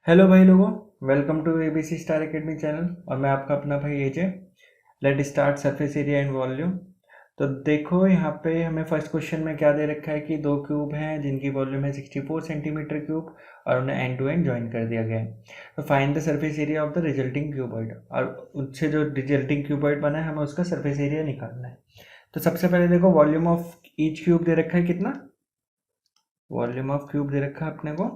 Hello भाई लोगों, welcome to ABC star academy channel और मैं आपका अपना भाई AJ. Let start surface area and volume. तो देखो यहाँ पे हमें फर्स्ट क्वेश्चन में क्या दे रखा है कि दो क्यूब हैं जिनकी वॉल्यूम है 64 सेंटीमीटर क्यूब और उन्हें एंड टू एंड ज्वाइन कर दिया गया है। तो find the surface area of the resulting cuboid, और उससे जो रिजल्टिंग क्यूबॉइड बना है हमें उसका सरफेस एरिया निकालना है। तो सबसे पहले देखो वॉल्यूम ऑफ ईच क्यूब दे रखा है कितना। वॉल्यूम ऑफ क्यूब दे रखा है अपने को,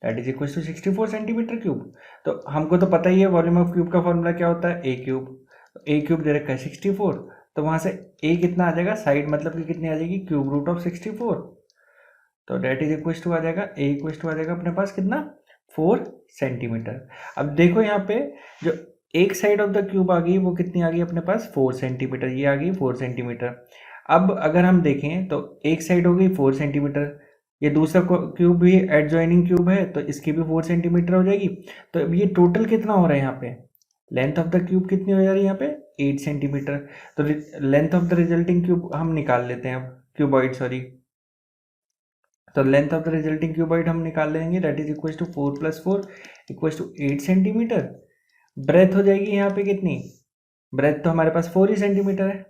that is equal to 64 centimetre cube. तो हमको तो पता ही है वॉल्यूम ऑफ क्यूब का फॉर्मूला क्या होता है, ए क्यूब। ए क्यूब दे रखा है 64, तो वहां से ए कितना आ जाएगा, साइड मतलब कि कितनी आ जाएगी, क्यूब रूट ऑफ 64। तो डेट इज इक्वल टू आ जाएगा, ए इक्वल टू आ जाएगा अपने पास कितना, 4 सेंटीमीटर। अब देखो यहाँ पे जो एक साइड ऑफ द क्यूब आ गई वो कितनी आ गई अपने पास, 4 सेंटीमीटर, ये आ गई 4 सेंटीमीटर। अब अगर हम देखें तो एक साइड हो गई 4 सेंटीमीटर, ये दूसरा क्यूब भी एडजॉइनिंग क्यूब है तो इसकी भी 4 सेंटीमीटर हो जाएगी। तो अब ये टोटल कितना हो रहा है यहाँ पे, लेंथ ऑफ द क्यूब कितनी हो जा रही है यहाँ पे, 8 सेंटीमीटर। तो length of the resulting cube हम निकाल लेते हैं, अब क्यूबॉइड सॉरी। तो length of the resulting cuboid हम निकाल लेंगे, that is equal to 4 plus 4 equal to 8 centimetre. Breadth हो जाएगी यहाँ पे कितनी, ब्रेथ तो हमारे पास 4 ही सेंटीमीटर है,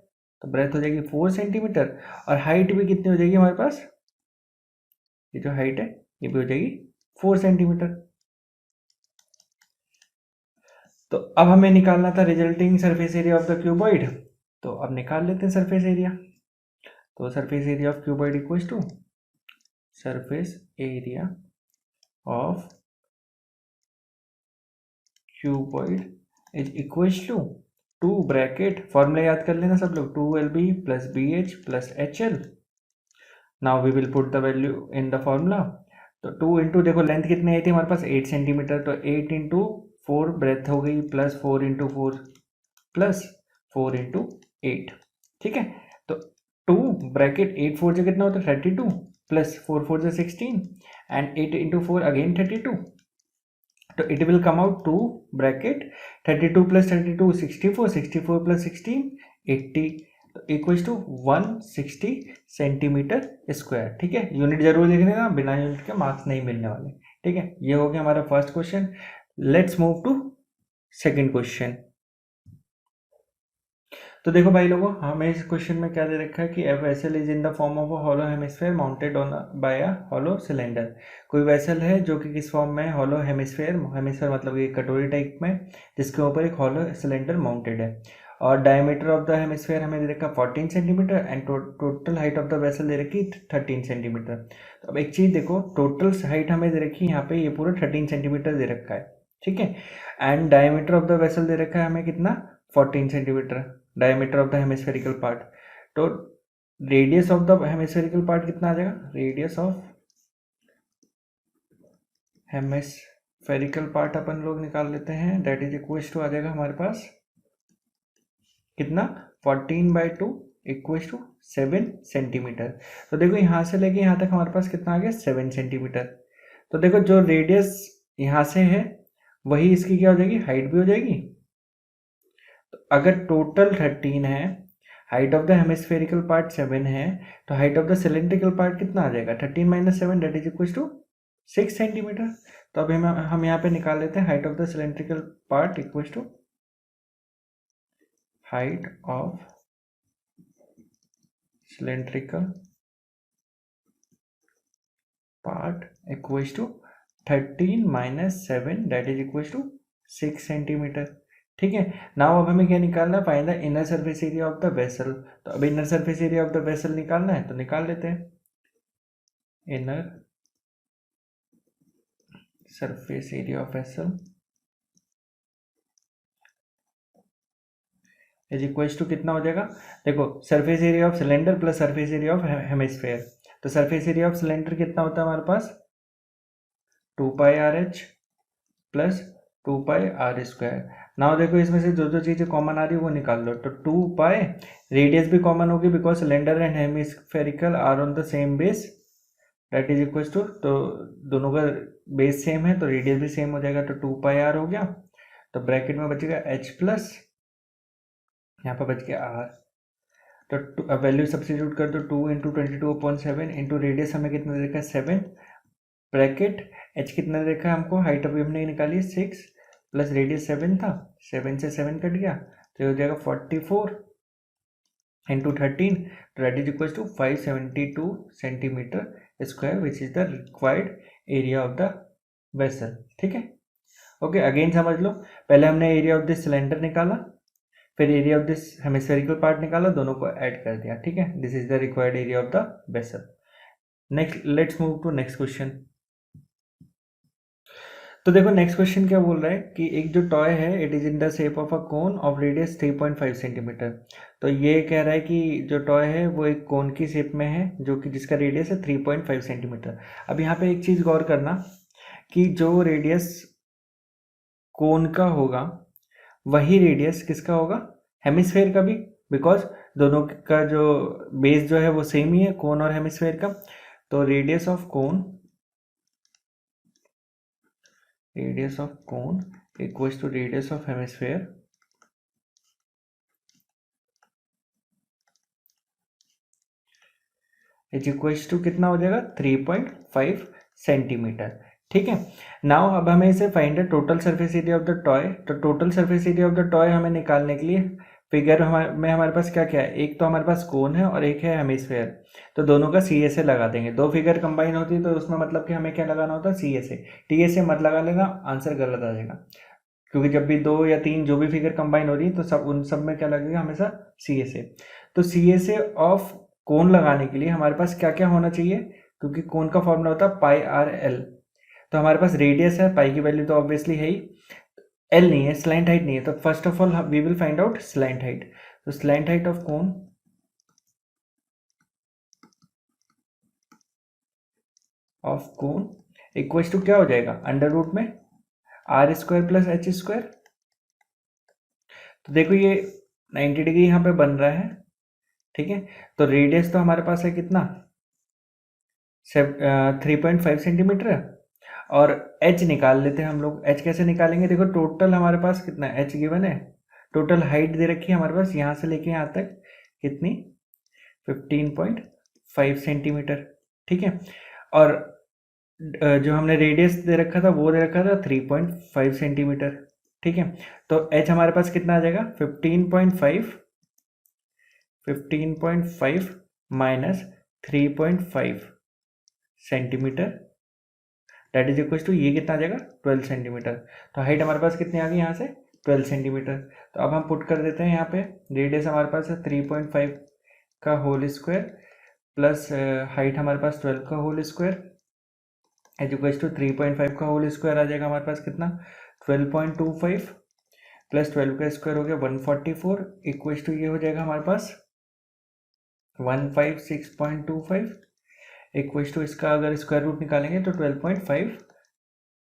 तो ब्रेथ हो जाएगी 4 सेंटीमीटर। और हाइट भी कितनी हो जाएगी हमारे पास, ये जो हाइट है ये भी हो जाएगी 4 सेंटीमीटर। तो अब हमें निकालना था resulting surface area of the cuboid, तो अब निकाल लेते हैं सरफेस एरिया। तो surface area of cuboid equal to surface area of cuboid is equal to 2 bracket, formula याद कर लेना सब लोग, 2LB plus BH plus HL। Now we will put the value in the formula. तो 2 into, देखो length कितनी आई थी हमारे पास 8 सेंटीमीटर, तो 8 इंटू 4 ब्रेथ हो गई, प्लस 4 इंटू 4 प्लस 4 इंटू 8। ठीक है, तो 2 ब्रैकेट 8 4 से कितना होता है 32, प्लस 4 4 से 16 एंड 8 इंटू 4 अगेन 32। तो it will come out 2 bracket 32 plus 32 64, 64 plus 16 80, equals to 160 centimetre square. ठीक है, यूनिट जरूर लिख लेना, बिना यूनिट के मार्क्स नहीं मिलने वाले। ठीक है, ये हो गया हमारा first question. Let's move to second question. तो देखो भाई लोगों, हमें इस क्वेश्चन में क्या दे रखा है कि a vessel is in the form of a hollow hemisphere mounted on by a hollow cylinder. कोई वेसल है जो कि किस फॉर्म में है, हॉलो हेमिस्फेयर, हेमिस्फेयर मतलब एक कटोरी टाइप में, जिसके ऊपर एक हॉलो सिलेंडर माउंटेड है। और डायमीटर ऑफ द हेमिस्फेयर हमें दे रखा 14 centimetre and total height of the vessel दे रखी 13 सेंटीमीटर। तो अब एक चीज देखो, टोटल हाइट हमें दे रखी यहाँ पे, ये पूरा 13 सेंटीमीटर दे रखा है। ठीक है, and diameter of the vessel दे रखा है हमें कितना, 14 centimetre, diameter of the hemispherical part. तो radius of the hemispherical part कितना आ जाएगा, रेडियस ऑफ हेमिस्फेरिकल पार्ट अपन लोग निकाल लेते हैं, दैट इज इक्वल टू आ जाएगा हमारे पास कितना, 14/2 इक्वल टू 7 सेंटीमीटर। तो देखो यहाँ से लेके यहाँ तक हमारे पास कितना आ गया, 7 सेंटीमीटर। तो देखो जो रेडियस यहाँ से है वही इसकी क्या हो जाएगी, हाइट भी हो जाएगी। तो अगर टोटल 13 है, height of the hemispherical part 7 है, तो height of the cylindrical part कितना आ जाएगा, 13 minus 7 that is equal to 6 centimetre. तो अभी हम यहाँ पे निकाल लेते हैं height of the cylindrical part equal to height of cylindrical part equal to 13 minus 7 that is equal to 6 centimetre. ठीक है, नाउ अब हमें क्या निकालना है, find the inner surface area of the vessel. तो अब inner surface area of the vessel निकालना है, तो निकाल लेते हैं। Inner surface area of vessel is equal to कितना हो जाएगा, देखो surface area of cylinder plus surface area of hemisphere. तो सरफेस एरिया ऑफ सिलेंडर कितना होता है हमारे पास, 2πRH प्लस 2πr²। नाउ देखो इसमें से जो जो चीज़ें कॉमन आ रही है वो निकाल लो। तो 2π, रेडियस भी कॉमन होगी because cylinder and hemispherical are on the same base, that is equal to, तो दोनों का बेस सेम है तो रेडियस भी सेम हो जाएगा, तो 2πr हो गया। तो ब्रैकेट में बचेगा h प्लस, यहाँ पर बच गया r। तो वैल्यू सब्सटीट्यूट कर दो, 2 इंटू 22/7 इंटू रेडियस हमें कितना देखा 7, ब्रैकेट एच कितना दे रखा है हमको, हाइट अभी हमने निकाली 6 प्लस रेडियस 7 था, 7 से 7 कट गया तो ये हो जाएगा 44 इंटू 13, तो that is equal to 572 centimetre square which is the required area of the vessel. ठीक है, ओके अगेन समझ लो, पहले हमने एरिया ऑफ दिस सिलेंडर निकाला, फिर area of this hemispherical part निकाला, दोनों को ऐड कर दिया। ठीक है, this is the required area of the vessel. Next let's move to next question. तो देखो नेक्स्ट क्वेश्चन क्या बोल रहा है कि एक जो टॉय है it is in the shape of a cone of radius 3.5 centimetre. तो ये कह रहा है कि जो टॉय है वो एक कोन की शेप में है जो कि जिसका रेडियस है 3.5 सेंटीमीटर। अब यहाँ पे एक चीज़ गौर करना कि जो रेडियस कोन का होगा वही रेडियस किसका होगा, हेमिस्फेयर का भी, बिकॉज दोनों का जो बेस जो है वो सेम ही है, कोन और हेमिस्फेयर का। तो radius of cone equals to radius of hemisphere is equals to कितना हो जाएगा 3.5 सेंटीमीटर। ठीक है, नाउ अब हमें इसे find the total surface area of the toy. तो total surface area of the toy हमें निकालने के लिए फिगर में हमारे पास क्या क्या है, एक तो हमारे पास कोन है और एक है हेमिस्फेयर, तो दोनों का सी एस ए लगा देंगे। दो फिगर कंबाइन होती है तो उसमें मतलब कि हमें क्या लगाना होता है, C S A. T S A मत लगा लेना, आंसर गलत आ जाएगा, क्योंकि जब भी 2 या 3 जो भी फिगर कंबाइन हो रही है तो सब उन सब में क्या लगेगा, हमेशा सी एस ए। तो सी एस ए ऑफ कोन लगाने के लिए हमारे पास क्या क्या होना चाहिए, क्योंकि कोन का फॉर्मूला होता है पाई आर एल। तो हमारे पास रेडियस है, पाई की वैल्यू तो ऑब्वियसली है ही, एल नहीं है, स्लैंट हाइट नहीं है। तो first of all we will find out slant height. तो slant height of cone equals to क्या हो जाएगा, अंडर रूट में R square plus H square. तो देखो ये 90 डिग्री यहाँ पे बन रहा है। ठीक है, तो रेडियस तो हमारे पास है कितना, 3.5 सेंटीमीटर है, और एच निकाल लेते हैं हम लोग। एच कैसे निकालेंगे, देखो टोटल हमारे पास कितना एच गिवन है, टोटल हाइट दे रखी है हमारे पास यहाँ से लेके यहाँ तक कितनी, 15.5 सेंटीमीटर। ठीक है, और जो हमने रेडियस दे रखा था वो दे रखा था 3.5 सेंटीमीटर। ठीक है, तो एच हमारे पास कितना आ जाएगा, 15.5 minus 3.5 centimetre, that is equal to ये कितना आ जाएगा 12 सेंटीमीटर। तो हाइट हमारे पास कितनी आ गई यहाँ से 12 सेंटीमीटर। तो अब हम पुट कर देते हैं यहाँ पे, रेडियस हमारे पास है 3.5 का होल स्क्वायर प्लस हाइट हमारे पास 12 का whole square is equal to 3.5 का होल स्क्वायर आ जाएगा हमारे पास कितना 12.25 प्लस 12 का स्क्वायर हो गया 144 इक्वल टू ये हो जाएगा हमारे पास 156.25 इक्वल टू इसका अगर स्क्वायर रूट निकालेंगे तो 12.5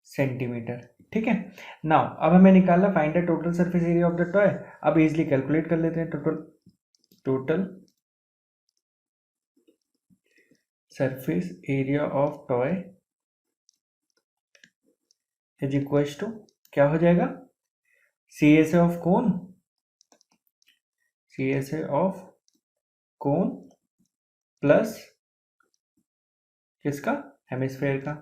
सेंटीमीटर। ठीक है, नाउ अब हमें निकालना find the total surface area of the toy. अब इजीली कैलकुलेट कर लेते हैं, total surface area of toy is equal to क्या हो जाएगा, C S A of cone plus किसका, हेमिस्फेयर का।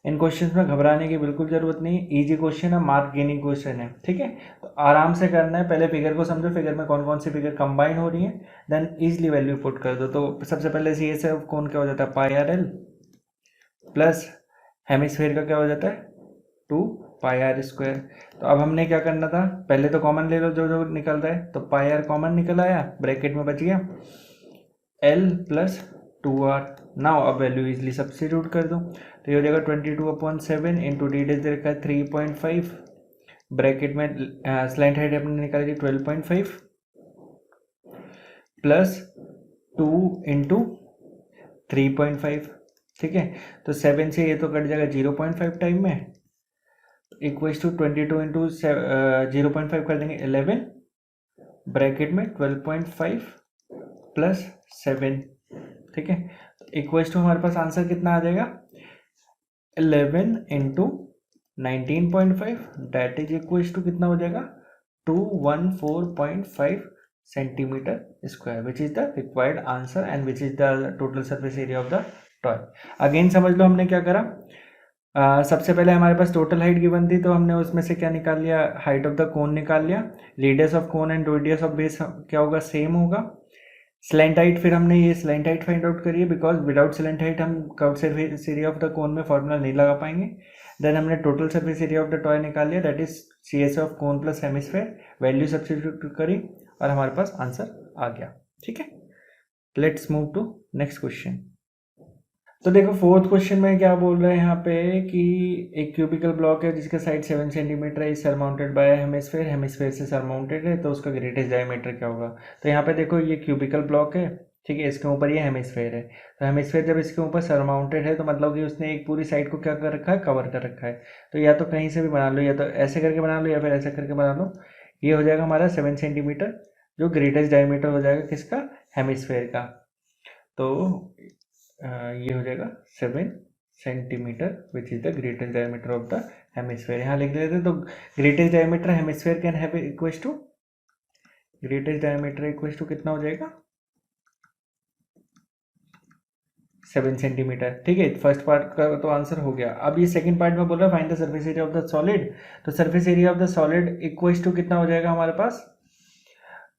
इन क्वेश्चंस में घबराने की बिल्कुल जरूरत नहीं है, इजी क्वेश्चन है, मार्क गेनिंग क्वेश्चन है। ठीक है, तो आराम से करना है, पहले फिगर को समझो, फिगर में कौन कौन सी फिगर कंबाइन हो रही है, देन इजीली वैल्यू पुट कर दो। तो सबसे पहले सी एस ऑफ कोन क्या हो जाता है, पाई आर एल प्लस हेमिस्फेयर का क्या हो जाता है 2 पाई आर स्क्वायर। तो अब हमने क्या करना था, पहले तो कॉमन ले लो जो जो निकल रहा है, तो पाई आर कॉमन निकल आया, ब्रैकेट में बच गया एल प्लस 2r। नाउ अब वैल्यू इजली सब्स्टिट्यूट कर दो, तो ये हो जाएगा 22/7 इंटू रेडियस दे रखा है 3.5, ब्रैकेट में स्लैंट हाइट अपने निकाली थी 12.5 प्लस 2 इंटू 3.5। ठीक है, तो 7 से ये तो कट जाएगा 0.5 टाइम में, इक्वल्स टू 22 इंटू 0.5 कर देंगे 11, ब्रैकेट में 12.5 प्लस 7। ठीक है, इक्वल्स टू हमारे पास आंसर कितना आ जाएगा 11 into 19.5, that is equals to कितना हो जाएगा 214.5 centimetre square, which is the required answer and which is the total surface area of the toy. Again समझ लो हमने क्या करा। सबसे पहले हमारे पास टोटल हाइट गिवन थी, तो हमने उसमें से क्या निकाल लिया, हाइट ऑफ द कोन निकाल लिया। Radius of cone and radius of base क्या होगा, सेम होगा। स्लैंट हाइट, फिर हमने ये स्लैंट हाइट फाइंड आउट करी है, बिकॉज विदाउट स्लैंट हाइट हम curve surface area of the cone में फॉर्मूला नहीं लगा पाएंगे। देन हमने total surface area of the toy निकाल लिया, that is C S of cone plus hemisphere, value substitute करी और हमारे पास आंसर आ गया। ठीक है, let's move to next question. तो देखो फोर्थ क्वेश्चन में क्या बोल रहे हैं यहाँ पे कि एक क्यूबिकल ब्लॉक है जिसका साइड 7 सेंटीमीटर है, सरमाउंटेड बाय हेमिस्फेयर, हेमिस्फेयर से सरमाउंटेड है, तो उसका ग्रेटेस्ट डायमीटर क्या होगा। तो यहाँ पे देखो ये क्यूबिकल ब्लॉक है, ठीक है, इसके ऊपर ये हेमिस्फेयर है। तो हेमिस्फेयर जब इसके ऊपर सरमाउंटेड है तो मतलब कि उसने एक पूरी साइड को क्या कर रखा है, कवर कर रखा है। तो या तो कहीं से भी बना लो, या तो ऐसे करके बना लो या फिर ऐसे करके बना लो। ये हो जाएगा हमारा 7 सेंटीमीटर, जो ग्रेटेस्ट डायमीटर हो जाएगा किसका, हेमिस्फेयर का। तो ये हो जाएगा 7 centimetre which is the greatest diameter of the hemisphere. यहाँ लिख देते हैं, तो greatest diameter hemisphere can have equals to, greatest diameter equals to कितना हो जाएगा, 7 सेंटीमीटर। ठीक है, फर्स्ट पार्ट का तो आंसर हो गया। अब ये सेकंड पार्ट में बोल रहा है find the surface area of the solid. तो surface area of the solid equals to कितना हो जाएगा हमारे पास,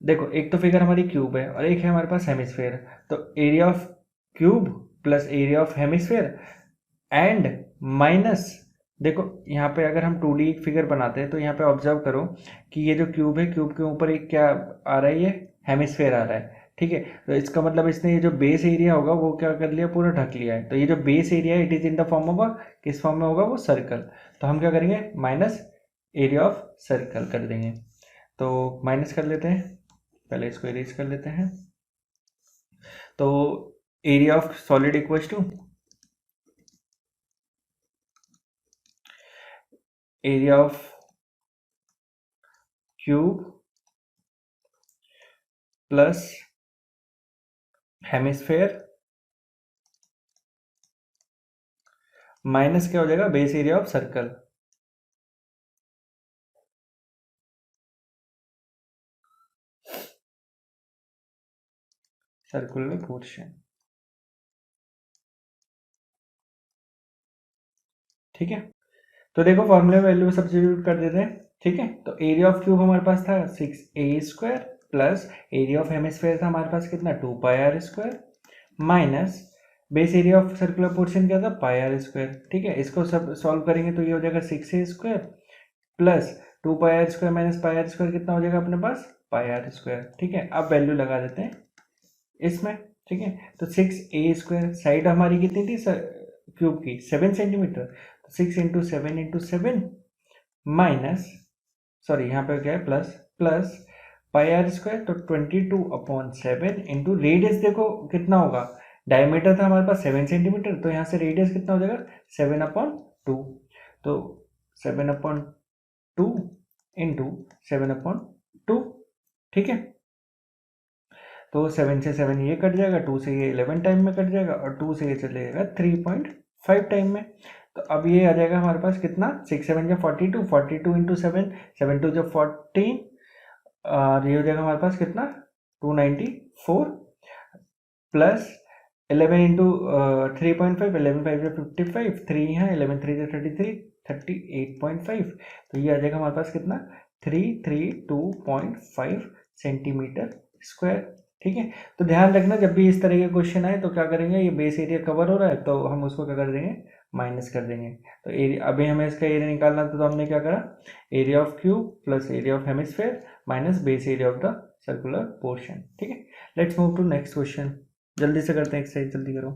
देखो एक तो फिगर हमारी क्यूब है और एक है हमारे पास हेमिस्फेयर। तो area of cube plus area of hemisphere and minus, देखो यहाँ पे अगर हम 2D फिगर बनाते हैं तो यहाँ पे ऑब्जर्व करो कि ये जो क्यूब है, क्यूब के ऊपर एक क्या आ रहा है, ये हेमिस्फेयर आ रहा है। ठीक है, तो इसका मतलब इसने ये जो बेस एरिया होगा वो क्या कर लिया, पूरा ढक लिया है। तो ये जो बेस एरिया है it is in the form of, किस फॉर्म में होगा वो, सर्कल। तो हम क्या करेंगे, माइनस एरिया ऑफ सर्कल कर देंगे। तो माइनस कर लेते हैं, पहले इसको इरेज कर लेते हैं। तो area of solid equals to area of cube plus hemisphere minus क्या हो जाएगा, base area of circle. Circular portion, ठीक है। तो देखो फॉर्मूले वैल्यू सब्स्टिट्यूट कर देते हैं। ठीक है, तो एरिया ऑफ क्यूब हमारे पास था 6a² plus area of hemisphere था हमारे पास कितना, 2πr² minus base area of circular portion क्या था, πr²। ठीक है, इसको सब सॉल्व करेंगे तो ये हो जाएगा 6a² plus 2πr² minus πr² कितना हो जाएगा अपने पास, πr²। ठीक है, अब वैल्यू लगा देते हैं इसमें। ठीक है, तो 6a², साइड हमारी कितनी थी क्यूब की, 7 सेंटीमीटर। तो 6 × 7 × 7 माइनस, सॉरी यहाँ पे क्या है, प्लस प्लस πr², तो 22/7 इंटू रेडियस, देखो कितना होगा, डायमीटर था हमारे पास 7 सेंटीमीटर, तो यहाँ से रेडियस कितना हो जाएगा, 7/2। तो 7/2 इंटू 7/2। ठीक है, तो 7 से 7 ये कट जाएगा, 2 से ये 11 टाइम में कट जाएगा और 2 से ये चले जाएगा 3.5 टाइम में। तो अब ये आ जाएगा हमारे पास कितना, 6 7 42, 42 इंटू 7, 7 2 14, और ये हो जाएगा हमारे पास कितना, 294 प्लस 11 इंटू 3.5, 11 5 55, 3 है, 11 3 33, 38.5। तो ये आ जाएगा हमारे पास कितना, 332.5 सेंटीमीटर स्क्वायर। ठीक है, तो ध्यान रखना जब भी इस तरह के क्वेश्चन आए तो क्या करेंगे, ये बेस एरिया कवर हो रहा है तो हम उसको क्या कर देंगे, माइनस कर देंगे। तो एरिया, अभी हमें इसका एरिया निकालना था, तो हमने क्या करा, area of cube plus area of hemisphere minus base area of the circular portion. ठीक है, let's move to next question. जल्दी से करते हैं, एक्सरसाइज जल्दी करो।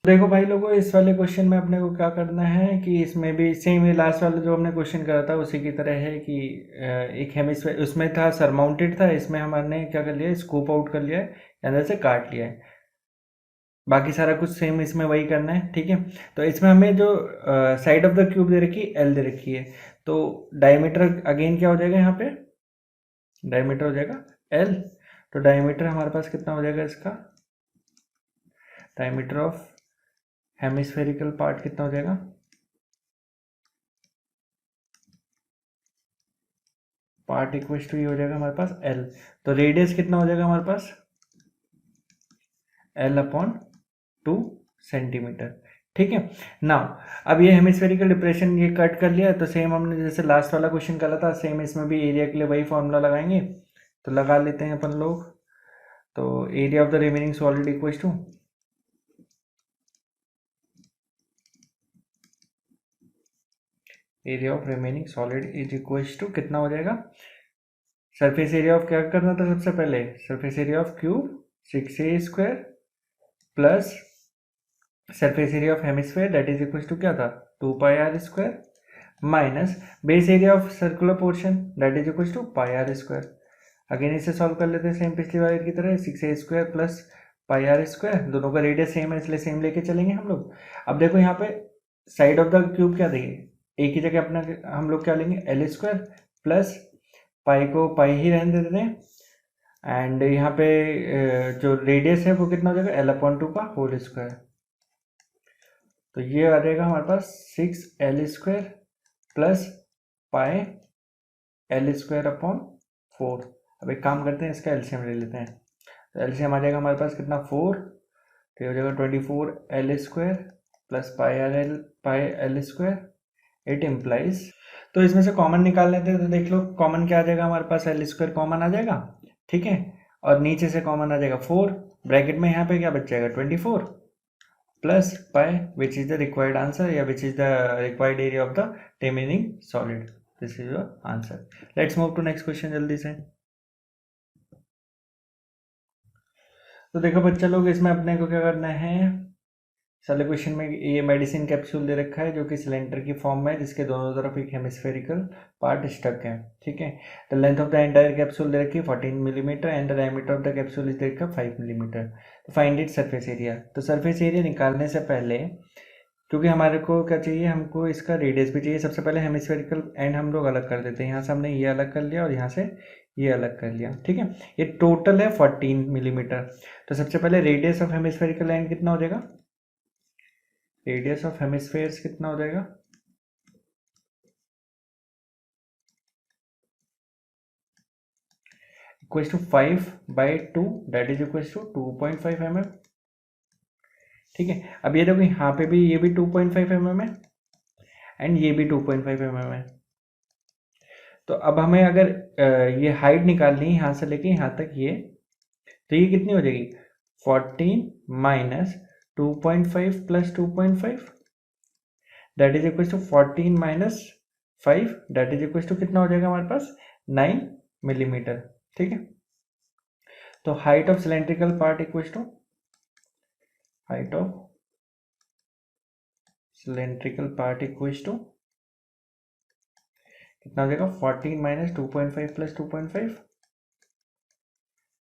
देखो भाई लोगों, इस वाले क्वेश्चन में अपने को क्या करना है कि इसमें भी सेम है, लास्ट वाला जो हमने क्वेश्चन करा था उसी की तरह है कि एक हेमिस्फेयर उसमें था, सरमाउंटेड था, इसमें हमने क्या कर लिया, स्कूप आउट कर लिया है, अंदर से काट लिया है। बाकी सारा कुछ सेम इसमें वही करना है। ठीक है, तो इसमें हमें जो साइड ऑफ द क्यूब दे रखी है, एल दे रखी है, तो डायमीटर अगेन क्या हो जाएगा, यहाँ पे डायमीटर हो जाएगा एल। तो डायमीटर हमारे पास कितना हो जाएगा इसका, डायमीटर ऑफ हेमिस्फेरिकल पार्ट कितना हो जाएगा, पार्ट इक्वल टू ये हो जाएगा हमारे पास एल। तो रेडियस कितना हो जाएगा हमारे पास, L/2 सेंटीमीटर। ठीक है ना। अब ये हेमिस्फेरिकल डिप्रेशन ये कट कर लिया, तो सेम हमने जैसे लास्ट वाला क्वेश्चन करा था, सेम इसमें भी एरिया के लिए वही फॉर्मूला लगाएंगे। तो लगा लेते हैं अपन लोग। तो area of the remaining solid equal to area of remaining solid is equal to कितना हो जाएगा, सरफेस एरिया ऑफ क्या करना था सबसे पहले, surface area of cube 6a² plus surface area of hemisphere that is equal to क्या था 2πr² minus base area of circular portion that is equal to πr²। Again इसे सॉल्व कर लेते हैं सेम पिछली बार की तरह, 6a² प्लस πr², दोनों का रेडियस सेम है इसलिए सेम लेके चलेंगे हम लोग। अब देखो यहाँ पे साइड ऑफ द क्यूब क्या देंगे, एक ही जगह अपना हम लोग क्या लेंगे L² प्लस पाई को पाई ही रहने देते हैं। एंड यहाँ पे जो रेडियस है वो कितना हो जाएगा L/2 का होल स्क्वायर। तो ये आ जाएगा हमारे पास 6L² प्लस पाई L²/4। अब एक काम करते हैं, इसका एलसीएम ले लेते हैं। तो एलसीएम आ जाएगा हमारे पास कितना 4, तो हो जाएगा 24L² plus pi L²। It implies, तो इसमें से कॉमन निकाल लेते हैं। तो देख लो कॉमन क्या आ जाएगा हमारे पास, L² कॉमन आ जाएगा, ठीक है, और नीचे से कॉमन आ जाएगा 4, ब्रैकेट में यहाँ पे क्या बच जाएगा 24 plus pi which is the required answer या which is the required area of the remaining solid. This is your answer. Let's move to next question जल्दी से। तो देखो बच्चा लोग, इसमें अपने को क्या करना है, सारे क्वेश्चन में ये मेडिसिन कैप्सूल दे रखा है जो कि सिलेंडर की फॉर्म में है, जिसके दोनों तरफ एक हेमिस्फेरिकल पार्ट स्टक है। ठीक है, the length of the entire capsule दे रखी है 14 millimetre and the diameter of the capsule is दे रखा 5 मिलीमीटर। तो फाइंड इट सरफेस एरिया। तो सरफेस एरिया निकालने से पहले, क्योंकि हमारे को क्या चाहिए, हमको इसका रेडियस भी चाहिए, सबसे पहले हेमिस्फेरिकल एंड हम लोग अलग कर देते हैं। यहाँ से हमने ये अलग कर लिया और यहाँ से ये अलग कर लिया। ठीक है, ये टोटल है 14 मिलीमीटर। तो सबसे पहले रेडियस ऑफ हेमिस्फेरिकल एंड कितना हो जाएगा, रेडियस ऑफ हेमिस्फेयर्स कितना हो जाएगा, equal to 5/2 that is equal to 2.5 mm। ठीक है, अब ये देखो यहाँ पे भी ये भी 2.5 mm है एंड ये भी 2.5 mm है। तो अब हमें अगर ये हाइट निकालनी है यहाँ से लेके यहाँ तक ये, तो ये कितनी हो जाएगी 14 minus 2.5 plus 2.5 that is equal to 14 minus 5 that is equal to कितना हो जाएगा हमारे पास 9 मिलीमीटर। ठीक है, तो height of cylindrical part equal to height of cylindrical part equal to कितना हो जाएगा 14 minus 2.5 plus 2.5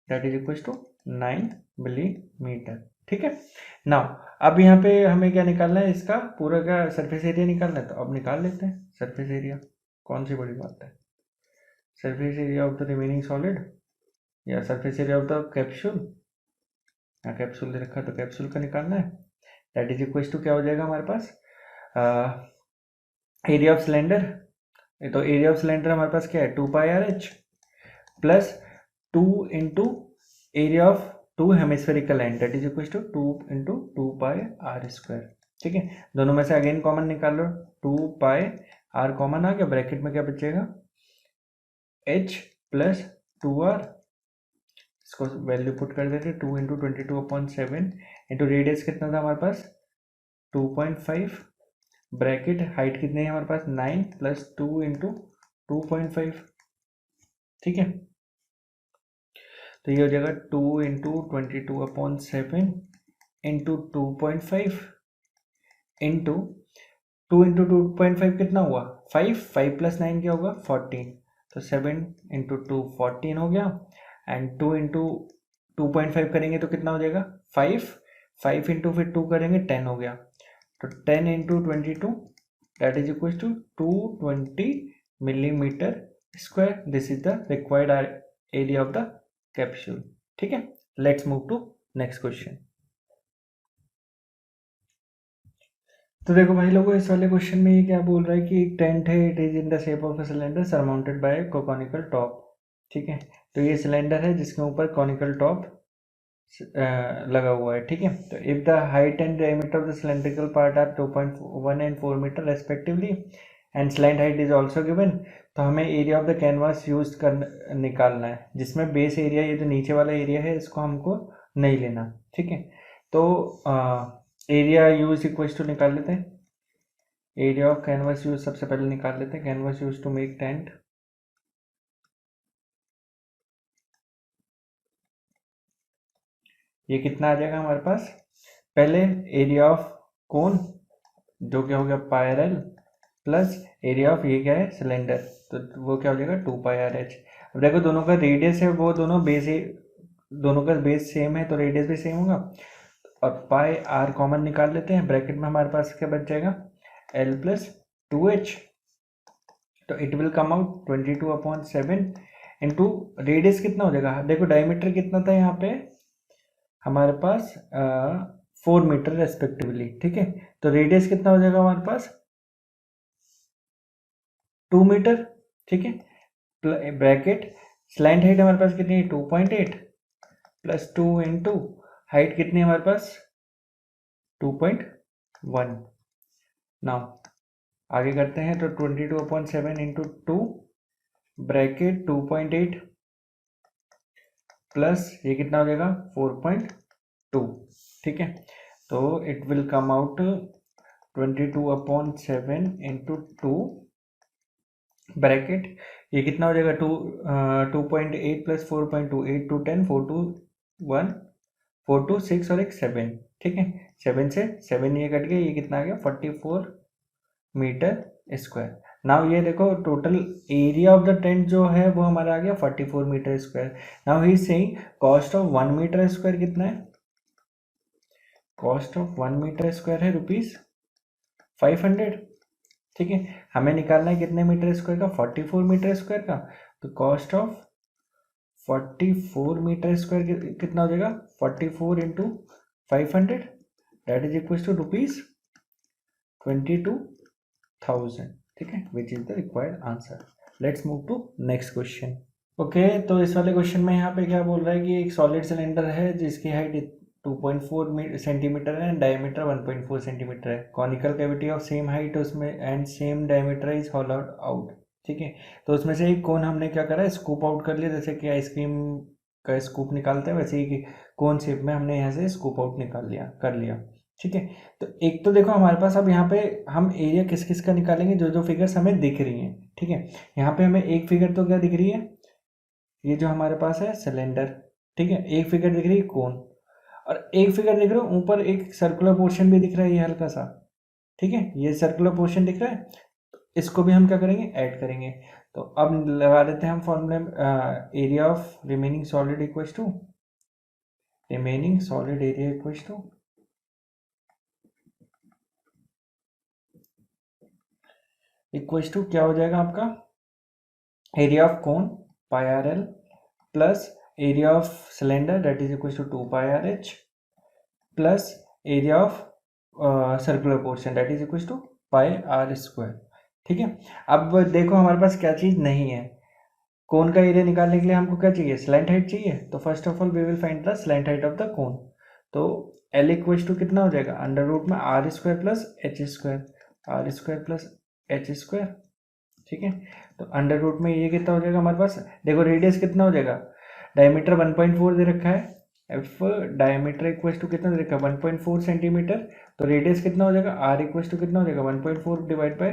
that is equal to 9 millimetre. ठीक है, नाउ अब यहाँ पे हमें क्या निकालना है, इसका पूरा का सरफेस एरिया निकालना है। तो अब निकाल लेते हैं सरफेस एरिया, कौन सी बड़ी बात है। Surface area of the remaining solid या surface area of the capsule, यहाँ कैप्सूल दे रखा है तो कैप्सूल का निकालना है। दैट इज इक्वल टू क्या हो जाएगा हमारे पास एरिया ऑफ सिलेंडर। तो एरिया ऑफ सिलेंडर हमारे पास क्या है 2πRH plus 2 into area of 2 hemispherical and that is equal to 2 into 2πr²। ठीक है, दोनों में से अगेन कॉमन निकाल लो, 2πr कॉमन आ गया, ब्रैकेट में क्या बचेगा h प्लस 2r, इसको वैल्यू पुट कर देते 2 इंटू 22/7 इंटू रेडियस कितना था हमारे पास 2.5, ब्रैकेट हाइट कितनी है हमारे पास 9 प्लस 2 इंटू 2.5। ठीक है, तो ये हो जाएगा 2 इंटू 22/7 इंटू 2.5 इंटू 2 इंटू 2.5 कितना हुआ 5 प्लस 9 क्या होगा 14, तो 7 इंटू 2 14 हो गया एंड 2 इंटू 2.5 करेंगे तो कितना हो जाएगा 5 इंटू फिर 2 करेंगे 10 हो गया, तो 10 into 22 that is equal to 220 millimetre square. This is the required area of the capsule. ठीक है, let's move to next question. तो देखो भाई लोगों, इस वाले क्वेश्चन में ये क्या बोल रहा है कि एक टेंट है, it is in the shape of a cylinder surmounted bye conical top. ठीक है, तो ये सिलेंडर है जिसके ऊपर कॉनिकल टॉप लगा हुआ है। ठीक है, तो if the height and diameter of the cylindrical part are 2.1 and 4 metre respectively and slant height is also given, तो हमें area of the canvas use कर निकालना है, जिसमें बेस एरिया, ये जो नीचे वाला एरिया है इसको हमको नहीं लेना। ठीक है, तो एरिया यूज इक्वल टू निकाल लेते हैं। एरिया ऑफ कैनवास यूज सबसे पहले निकाल लेते हैं। Canvas use to make tent, ये कितना आ जाएगा हमारे पास। पहले एरिया ऑफ कोन जो क्या हो गया pi R L, plus area of ये क्या है सिलेंडर, तो वो क्या हो जाएगा 2πr/h। अब देखो दोनों का रेडियस है, वो दोनों बेस, दोनों का बेस सेम है तो रेडियस भी सेम होगा। और पाई आर कॉमन निकाल लेते हैं, ब्रैकेट में हमारे पास क्या बच जाएगा L+2h, तो it will come out 22/7 into radius कितना हो जाएगा। देखो डायमीटर कितना था यहाँ पे हमारे पास 4 मीटर रेस्पेक्टिवली। ठीक है, तो रेडियस कितना हो जाएगा हमारे पास 2 मीटर। ठीक है, ब्रैकेट स्लैंट हाइट हमारे पास कितनी है 2.8 प्लस 2 इंटू हाइट कितनी है हमारे पास 2.1। नाउ आगे करते हैं, तो 22/7 इंटू 2 ब्रैकेट 2.8 प्लस ये कितना हो जाएगा 4.2। ठीक है, तो it will come out 22/7 into 2 bracket, ये कितना हो जाएगा 2.8 प्लस 4.2, 8 2 10, 4 2 1, 4 2 6 और एक 7। ठीक है, 7 से 7 ये कट गया, ये कितना आ गया 44 मीटर स्क्वायर। नाउ ये देखो total area of the tent जो है वो हमारा आ गया 44 metre square. Now he saying cost of 1 metre square कितना है, कॉस्ट ऑफ 1 मीटर स्क्वायर है ₹500। ठीक है, हमें निकालना है कितने मीटर स्क्वायर का 44 मीटर स्क्वायर का, तो कॉस्ट ऑफ 44 मीटर स्क्वायर कितना हो जाएगा 44 into 500, that is equal to ₹22,000। ठीक है, which is the required answer. Let's move to next question. Okay, तो इस वाले क्वेश्चन में यहाँ पे क्या बोल रहा है कि एक सॉलिड सिलेंडर है जिसकी हाइट 2.4 सेंटीमीटर है एंड डायमीटर 1.4 सेंटीमीटर है। Conical cavity of same height उसमें and same diameter is hollowed out. ठीक है, तो उसमें से एक कोन हमने क्या करा स्कूप आउट कर लिया, जैसे कि आइसक्रीम का स्कूप निकालते हैं वैसे ही कोन शेप में हमने यहाँ से स्कूप आउट निकाल लिया कर लिया। ठीक है, तो एक तो देखो हमारे पास अब यहाँ पे हम एरिया किस किस का निकालेंगे, जो जो फिगर्स हमें दिख रही हैं। ठीक है, यहाँ पे हमें एक फिगर तो क्या दिख रही है, ये जो हमारे पास है सिलेंडर। ठीक है, एक फिगर दिख रही है कोन, और एक फिगर दिख रहा है ऊपर एक सर्कुलर पोर्शन भी दिख रहा है ये हल्का सा। ठीक है, ये सर्कुलर पोर्शन दिख रहा है, इसको भी हम क्या करेंगे ऐड करेंगे। तो अब लगा देते हैं हम फॉर्मूले, area of remaining solid equals to remaining solid area equals to क्या हो जाएगा आपका area of cone pi R L plus area of cylinder that is equal to 2πr/h plus area of circular portion that is equal to πr²। ठीक है, अब देखो हमारे पास क्या चीज़ नहीं है, कोन का एरिया निकालने के लिए हमको क्या चाहिए स्लैंट हाइट चाहिए। तो first of all we will find the slant height of the cone. तो L इक्वल टू कितना हो जाएगा √ में r² plus h², r² plus h²। ठीक है, तो √ में ये कितना हो जाएगा हमारे पास, देखो रेडियस कितना हो जाएगा, डायमीटर 1.4 दे रखा है, एफ डायमीटर इक्वल टू कितना दे रखा है 1.4 सेंटीमीटर, तो रेडियस कितना हो जाएगा r इक्वल टू कितना हो जाएगा 1.4 divide by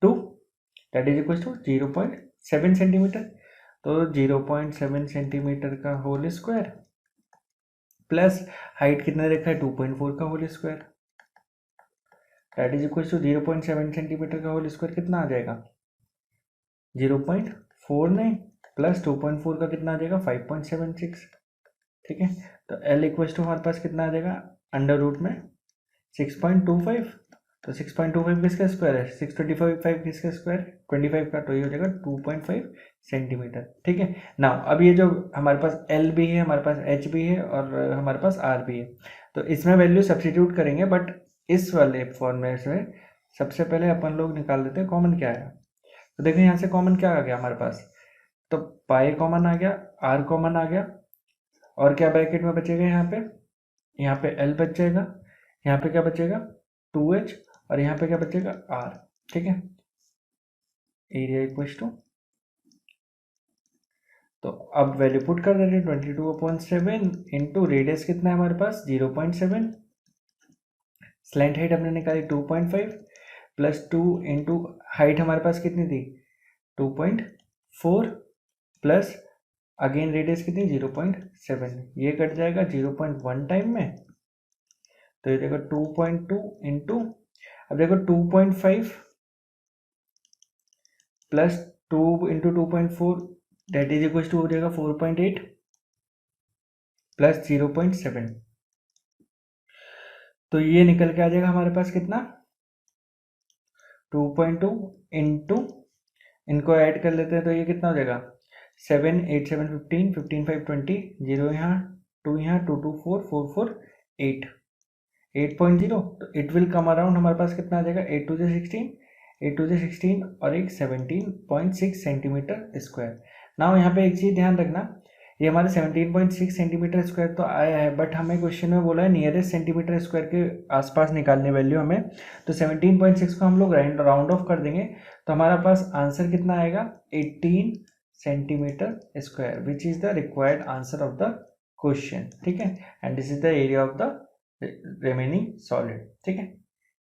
2 that is equal to 0.7 centimetre. तो 0.7 सेंटीमीटर का होल स्क्वायर प्लस हाइट कितना रखा है 2.4 का whole square that is equal to 0.7 centimetre का होल स्क्वायर कितना आ जाएगा 0.49 प्लस 2.4 का कितना आ जाएगा 5.76। ठीक है, तो L इक्वल टू हमारे पास कितना आ जाएगा √ में 6.25, तो 6.25 किसका स्क्वायर है 625 किसका स्क्वायर 25 का, तो ये हो जाएगा 2.5 सेंटीमीटर। ठीक है, नाउ अब ये जो हमारे पास L भी है, हमारे पास H भी है और हमारे पास R भी है, तो इसमें वैल्यू सब्स्टिट्यूट करेंगे, बट इस वाले फॉर्मूले से सबसे पहले अपन लोग निकाल लेते हैं कॉमन क्या आया। तो देखो यहाँ से कॉमन क्या आ गया हमारे पास, तो पाई कॉमन आ गया, आर कॉमन आ गया, और क्या ब्रैकेट में बचेगा यहाँ पे एल बच जाएगा, यहाँ पे क्या बचेगा 2h, और यहाँ पे क्या बचेगा r। ठीक है, एरिया इक्वल टू, तो अब वैल्यू पुट कर देते 22/7 इंटू रेडियस कितना है हमारे पास 0.7, स्लैंट हाइट हमने निकाली 2.5 प्लस 2 इंटू हाइट हमारे पास कितनी थी 2.4 प्लस अगेन रेडियस कितनी 0.7, ये कट जाएगा 0.1 टाइम में, तो ये देखो 2.2 इंटू, अब देखो 2.5 plus 2 into 2.4 that is equal to हो जाएगा 4.8 प्लस 0.7, तो ये निकल के आ जाएगा हमारे पास कितना 2.2 इंटू, इनको ऐड कर लेते हैं तो ये कितना हो जाएगा 7 8 7 15 15 5 20, 0 यहाँ 2 यहाँ 2 2 4 4 4 8 8.0, तो इट विल कम अराउंड हमारे पास कितना आ जाएगा 8 2 16, 8 2 16 और एक 17.6 सेंटीमीटर स्क्वायर। ना यहाँ पे एक चीज़ ध्यान रखना, ये हमारे 17.6 सेंटीमीटर स्क्वायर तो आया है, बट हमें क्वेश्चन में बोला है नियरेस्ट सेंटीमीटर स्क्वायर के आसपास निकालने वैल्यू हमें, तो 17.6 को हम लोग राउंड ऑफ कर देंगे, तो हमारा पास आंसर कितना आएगा 18 centimetre square, which is the required answer of the question. ठीक है, and this is the area of the remaining solid. ठीक है,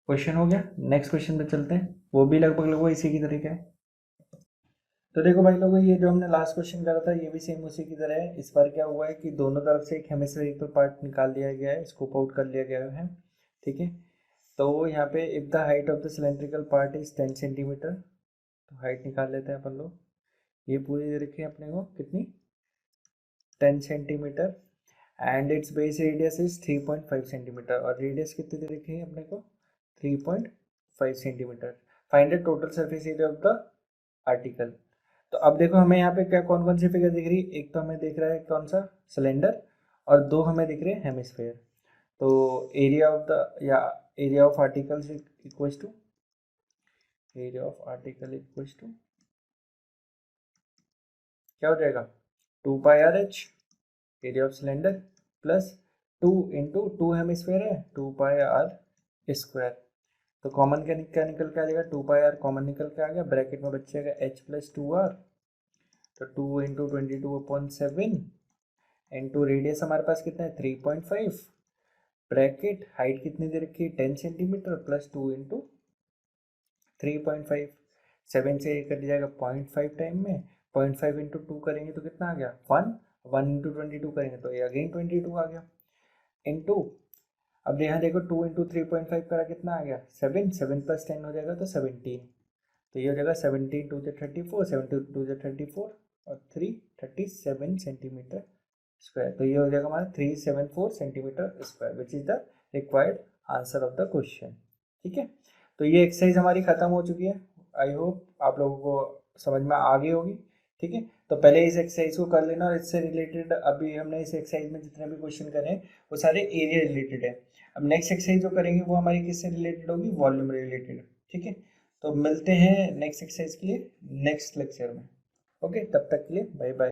क्वेश्चन हो गया। नेक्स्ट क्वेश्चन पे चलते हैं, वो भी लगभग इसी की तरीके है। तो देखो भाई लोगों, ये जो हमने लास्ट क्वेश्चन करा था ये भी सेम उसी की तरह है। इस बार क्या हुआ है कि दोनों तरफ से एक हेमिस्फेरिकल पार्ट निकाल लिया गया है, स्कोप आउट कर लिया गया है। ठीक है, तो यहाँ पे if the height of the cylindrical part is 10 centimetre, तो हाइट निकाल लेते हैं अपन लोग। ये पूरी दे रखी है अपने को कितनी 10 centimetre, and it's base radius is 3.5 centimetre, और रेडियस कितनी दे रखी है अपने को 3.5 centimetre. Find the total surface area of the article. तो अब देखो हमें यहाँ पे क्या कौन कौन सी फिगर दिख रही है, एक तो हमें दिख रहा है कौन सा सिलेंडर, और दो हमें दिख रहे हैं हेमिस्फेयर। तो एरिया ऑफ द या area of article equals to, area of article equals to क्या हो जाएगा 2 pi R H area of cylinder plus 2 into 2 hemisphere है 2 पाई आर स्क्वायर। तो कॉमन क्या निकल के आ जाएगा 2 पाई आर कॉमन निकल के आ गया, ब्रैकेट में बचेगा h प्लस 2r, तो 2 इंटू 22/7 इंटू रेडियस हमारे पास कितना है 3.5, ब्रैकेट हाइट कितनी दे रखी है 10 सेंटीमीटर प्लस 2 इंटू 3.5, 7 से कट जाएगा 0.5 टाइम में, 0.5 इंटू 2 करेंगे तो कितना आ गया 1, 1 इंटू 22 करेंगे तो ये अगेन 22 आ गया, इंटू अब यहाँ देखो 2 इंटू 3.5 करा कितना आ गया 7, 7 प्लस 10 हो जाएगा तो 17, तो ये हो जाएगा 17 2 34, 17 2 34 और 3 37 सेंटीमीटर स्क्वायर, तो ये हो जाएगा हमारा 374 centimetre square, which is the required answer of the question. ठीक है, तो ये एक्सरसाइज हमारी खत्म हो चुकी है। आई होप आप लोगों को समझ में आ गई होगी। ठीक है, तो पहले इस एक्सरसाइज को कर लेना, और इससे रिलेटेड अभी हमने इस एक्सरसाइज में जितने भी क्वेश्चन करे हैं वो सारे एरिया रिलेटेड है। अब नेक्स्ट एक्सरसाइज जो करेंगे वो हमारी किससे रिलेटेड होगी, वॉल्यूम रिलेटेड। ठीक है, तो मिलते हैं नेक्स्ट एक्सरसाइज के लिए नेक्स्ट लेक्चर में। ओके, तब तक के लिए बाय बाय।